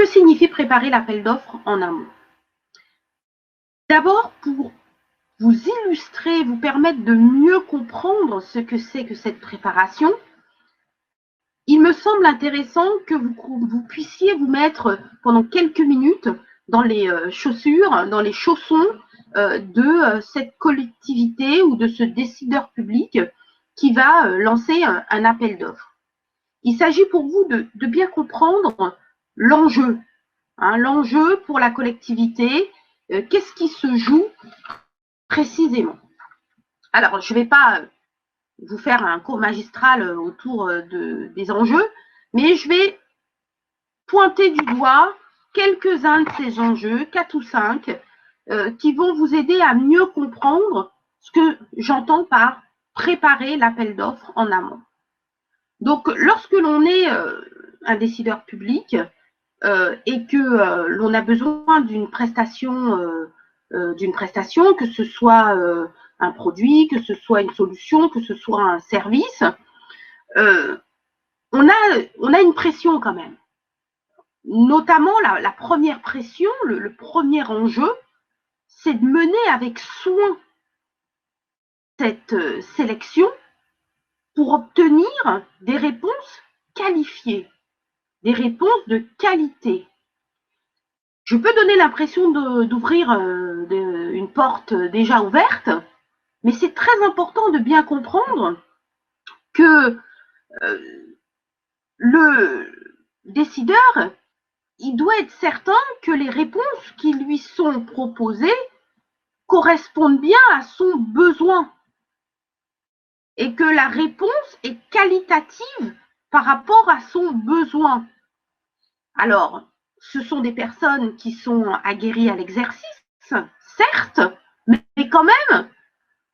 Que signifie préparer l'appel d'offres en amont? D'abord, pour vous illustrer, vous permettre de mieux comprendre ce que c'est que cette préparation, il me semble intéressant que vous puissiez vous mettre pendant quelques minutes dans les chaussures, dans les chaussons de cette collectivité ou de ce décideur public qui va lancer un appel d'offres. Il s'agit pour vous de bien comprendre l'enjeu, l'enjeu pour la collectivité, qu'est-ce qui se joue précisément. Alors, je ne vais pas vous faire un cours magistral autour des enjeux, mais je vais pointer du doigt quelques-uns de ces enjeux, 4 ou 5, qui vont vous aider à mieux comprendre ce que j'entends par préparer l'appel d'offres en amont. Donc, lorsque l'on est un décideur public et que l'on a besoin d'une prestation, que ce soit un produit, que ce soit une solution, que ce soit un service, on a une pression quand même. Notamment, la première pression, le premier enjeu, c'est de mener avec soin cette sélection pour obtenir des réponses qualifiées, des réponses de qualité. Je peux donner l'impression d'ouvrir une porte déjà ouverte, mais c'est très important de bien comprendre que le décideur, il doit être certain que les réponses qui lui sont proposées correspondent bien à son besoin et que la réponse est qualitative par rapport à son besoin. Alors, ce sont des personnes qui sont aguerries à l'exercice, certes, mais quand même,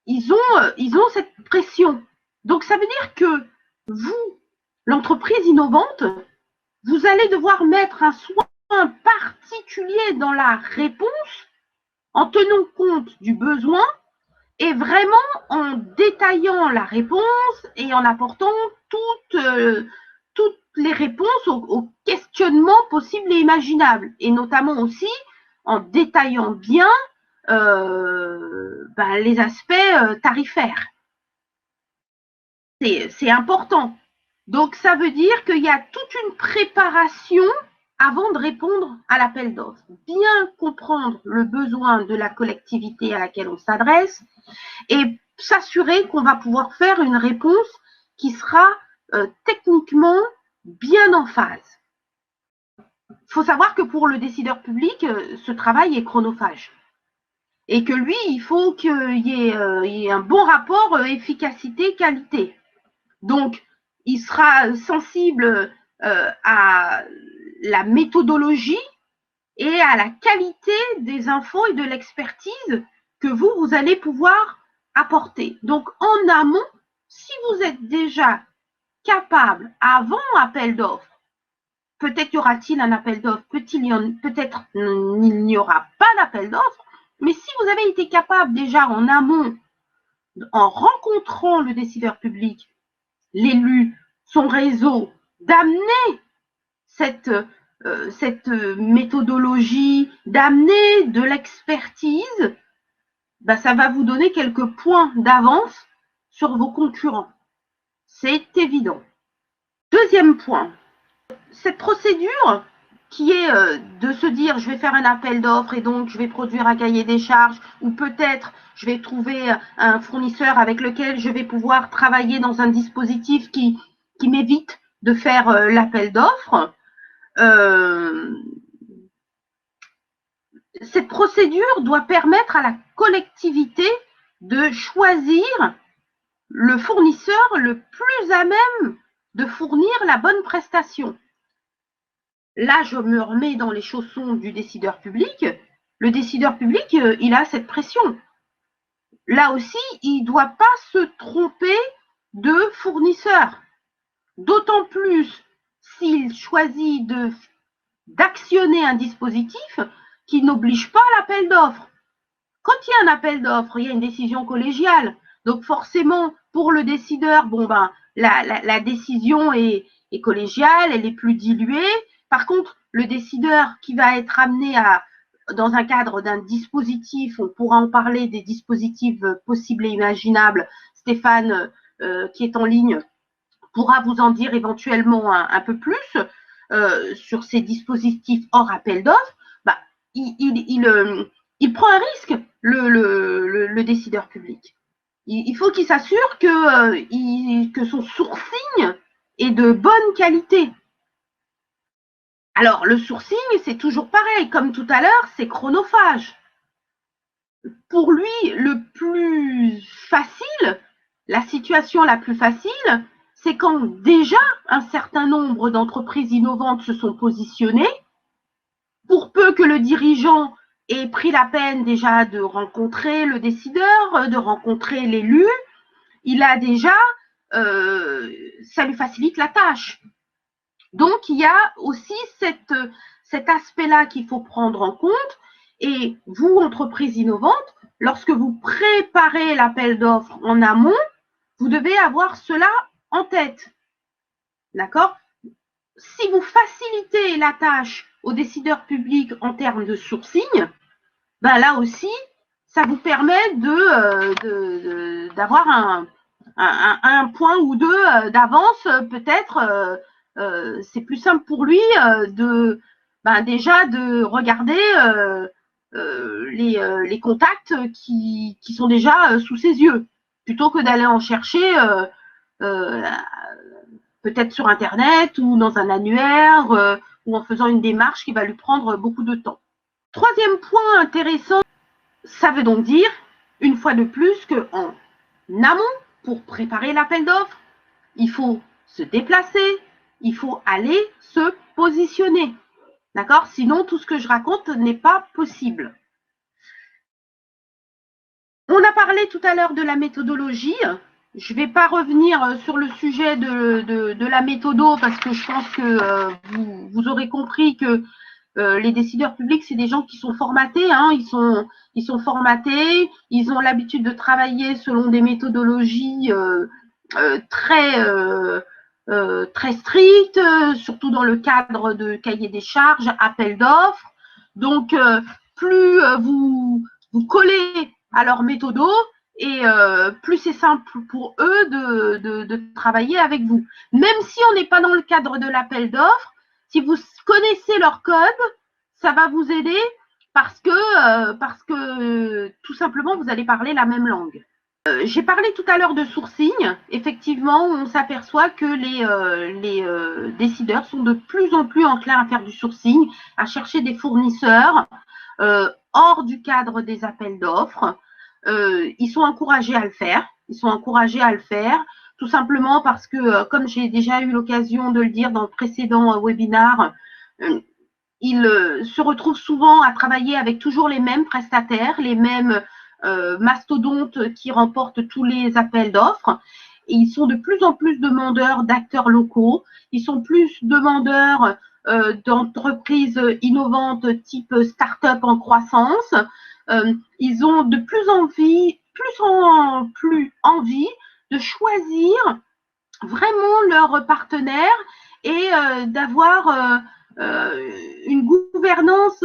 ils ont cette pression. Donc, ça veut dire que vous, l'entreprise innovante, vous allez devoir mettre un soin particulier dans la réponse en tenant compte du besoin et vraiment en détaillant la réponse et en apportant toutes les réponses aux questionnements possibles et imaginables, et notamment aussi en détaillant bien les aspects tarifaires. C'est important. Donc, ça veut dire qu'il y a toute une préparation avant de répondre à l'appel d'offres. Bien comprendre le besoin de la collectivité à laquelle on s'adresse et s'assurer qu'on va pouvoir faire une réponse qui sera techniquement bien en phase. Il faut savoir que pour le décideur public, ce travail est chronophage. Et que lui, il faut qu'il y ait un bon rapport efficacité-qualité. Donc, il sera sensible à la méthodologie et à la qualité des infos et de l'expertise que vous allez pouvoir apporter. Donc, en amont, si vous êtes déjà capable, avant appel d'offres, peut-être y aura-t-il un appel d'offres, peut-être il n'y aura pas d'appel d'offres, mais si vous avez été capable déjà en amont, en rencontrant le décideur public, l'élu, son réseau, d'amener cette méthodologie, d'amener de l'expertise, ça va vous donner quelques points d'avance sur vos concurrents. C'est évident. Deuxième point, cette procédure qui est de se dire je vais faire un appel d'offres et donc je vais produire un cahier des charges, ou peut-être je vais trouver un fournisseur avec lequel je vais pouvoir travailler dans un dispositif qui m'évite de faire l'appel d'offres. Cette procédure doit permettre à la collectivité de choisir le fournisseur le plus à même de fournir la bonne prestation. Là, je me remets dans les chaussons du décideur public. Le décideur public, il a cette pression. Là aussi, il ne doit pas se tromper de fournisseur. D'autant plus s'il choisit d'actionner un dispositif qui n'oblige pas à l'appel d'offres. Quand il y a un appel d'offres, il y a une décision collégiale. Donc forcément, pour le décideur, la décision est collégiale, elle est plus diluée. Par contre, le décideur qui va être amené dans un cadre d'un dispositif, on pourra en parler des dispositifs possibles et imaginables. Stéphane, qui est en ligne, pourra vous en dire éventuellement un peu plus sur ces dispositifs hors appel d'offres. Bah, il prend un risque, le décideur public. Il faut qu'il s'assure que son sourcing est de bonne qualité. Alors, le sourcing, c'est toujours pareil. Comme tout à l'heure, c'est chronophage. Pour lui, le plus facile, la situation la plus facile, c'est quand déjà un certain nombre d'entreprises innovantes se sont positionnées, pour peu que le dirigeant ait pris la peine déjà de rencontrer le décideur, de rencontrer l'élu, il a déjà, ça lui facilite la tâche. Donc, il y a aussi cet aspect-là qu'il faut prendre en compte. Et vous, entreprise innovante, lorsque vous préparez l'appel d'offres en amont, vous devez avoir cela en tête. D'accord? Si vous facilitez la tâche aux décideurs publics en termes de sourcing, ben là aussi, ça vous permet d'avoir un point ou deux d'avance, peut-être. C'est plus simple pour lui déjà de regarder les contacts qui sont déjà sous ses yeux, plutôt que d'aller en chercher peut-être sur Internet ou dans un annuaire ou en faisant une démarche qui va lui prendre beaucoup de temps. Troisième point intéressant, ça veut donc dire, une fois de plus, qu'en amont, pour préparer l'appel d'offres, il faut se déplacer, il faut aller se positionner. D'accord? Sinon, tout ce que je raconte n'est pas possible. On a parlé tout à l'heure de la méthodologie. Je ne vais pas revenir sur le sujet de la méthodo parce que je pense que vous aurez compris que les décideurs publics, c'est des gens qui sont formatés. Hein, ils sont formatés, ils ont l'habitude de travailler selon des méthodologies très strictes, surtout dans le cadre de cahier des charges, appel d'offres. Donc, plus vous collez à leur méthodo, et plus c'est simple pour eux de travailler avec vous. Même si on n'est pas dans le cadre de l'appel d'offres, si vous connaissez leur code, ça va vous aider parce que tout simplement, vous allez parler la même langue. J'ai parlé tout à l'heure de sourcing. Effectivement, on s'aperçoit que les décideurs sont de plus en plus enclins à faire du sourcing, à chercher des fournisseurs hors du cadre des appels d'offres. Ils sont encouragés à le faire. Ils sont encouragés à le faire, tout simplement parce que, comme j'ai déjà eu l'occasion de le dire dans le précédent webinaire, ils se retrouvent souvent à travailler avec toujours les mêmes prestataires, les mêmes mastodontes qui remportent tous les appels d'offres. Et ils sont de plus en plus demandeurs d'acteurs locaux. Ils sont plus demandeurs d'entreprises innovantes type start-up en croissance. Ils ont de plus en plus envie de choisir vraiment leur partenaire et d'avoir une gouvernance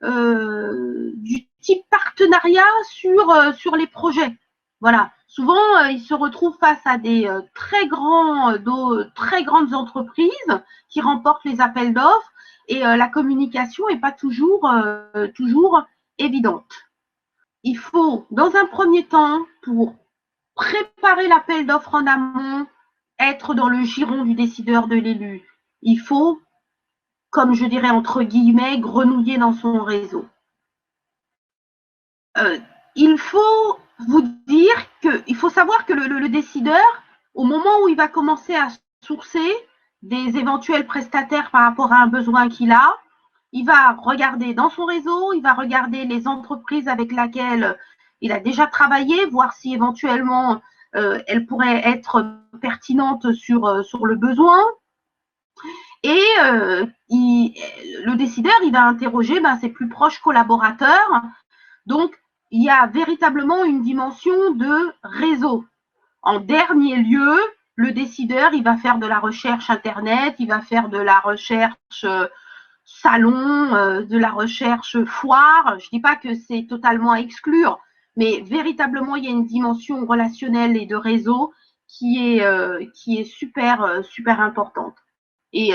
du type partenariat sur les projets. Voilà. Souvent, ils se retrouvent face à des très grandes entreprises qui remportent les appels d'offres et la communication n'est pas toujours évidente. Il faut, dans un premier temps, pour préparer l'appel d'offres en amont, être dans le giron du décideur de l'élu. Il faut, comme je dirais entre guillemets, grenouiller dans son réseau. Il faut vous dire qu'il faut savoir que le décideur, au moment où il va commencer à sourcer des éventuels prestataires par rapport à un besoin qu'il a, il va regarder dans son réseau, il va regarder les entreprises avec lesquelles il a déjà travaillé, voir si éventuellement elles pourraient être pertinentes sur le besoin. Et le décideur, il va interroger ses plus proches collaborateurs. Donc, il y a véritablement une dimension de réseau. En dernier lieu, le décideur, il va faire de la recherche Internet, il va faire de la recherche salon, de la recherche foire. Je ne dis pas que c'est totalement à exclure, mais véritablement, il y a une dimension relationnelle et de réseau qui est super, super importante. Et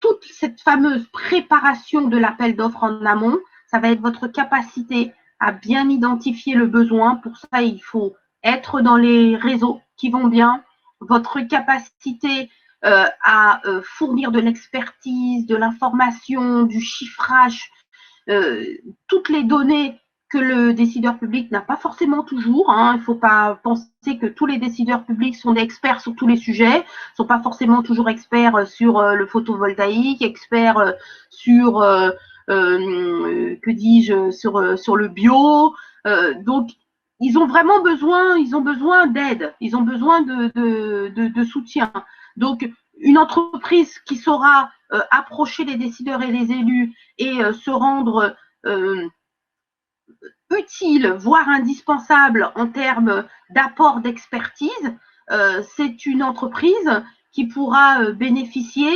toute cette fameuse préparation de l'appel d'offres en amont, ça va être votre capacité à bien identifier le besoin. Pour ça, il faut être dans les réseaux qui vont bien, votre capacité à fournir de l'expertise, de l'information, du chiffrage, toutes les données que le décideur public n'a pas forcément toujours. Hein. Il ne faut pas penser que tous les décideurs publics sont des experts sur tous les sujets, ne sont pas forcément toujours experts sur le photovoltaïque, experts sur, que dis-je, sur le bio. Donc, ils ont vraiment besoin d'aide, ils ont besoin de soutien. Donc, une entreprise qui saura approcher les décideurs et les élus et se rendre utile, voire indispensable en termes d'apport d'expertise, c'est une entreprise qui pourra bénéficier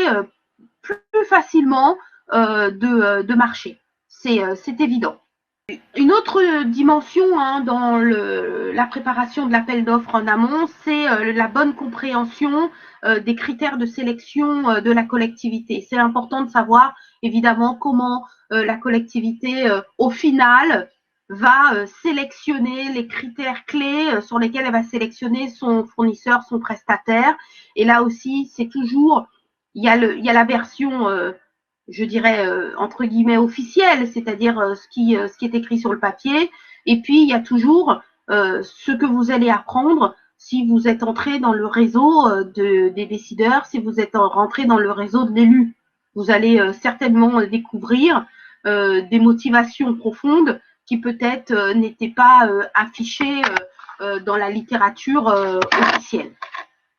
plus facilement de marché. C'est évident. Une autre dimension dans la préparation de l'appel d'offres en amont, c'est la bonne compréhension des critères de sélection de la collectivité. C'est important de savoir évidemment comment la collectivité, au final, va sélectionner les critères clés sur lesquels elle va sélectionner son fournisseur, son prestataire. Et là aussi, c'est toujours, il y a la version je dirais, entre guillemets, officielle, c'est-à-dire ce qui est écrit sur le papier. Et puis, il y a toujours ce que vous allez apprendre si vous êtes entré dans le réseau des décideurs, si vous êtes rentré dans le réseau de l'élu. Vous allez certainement découvrir des motivations profondes qui peut-être n'étaient pas affichées dans la littérature officielle.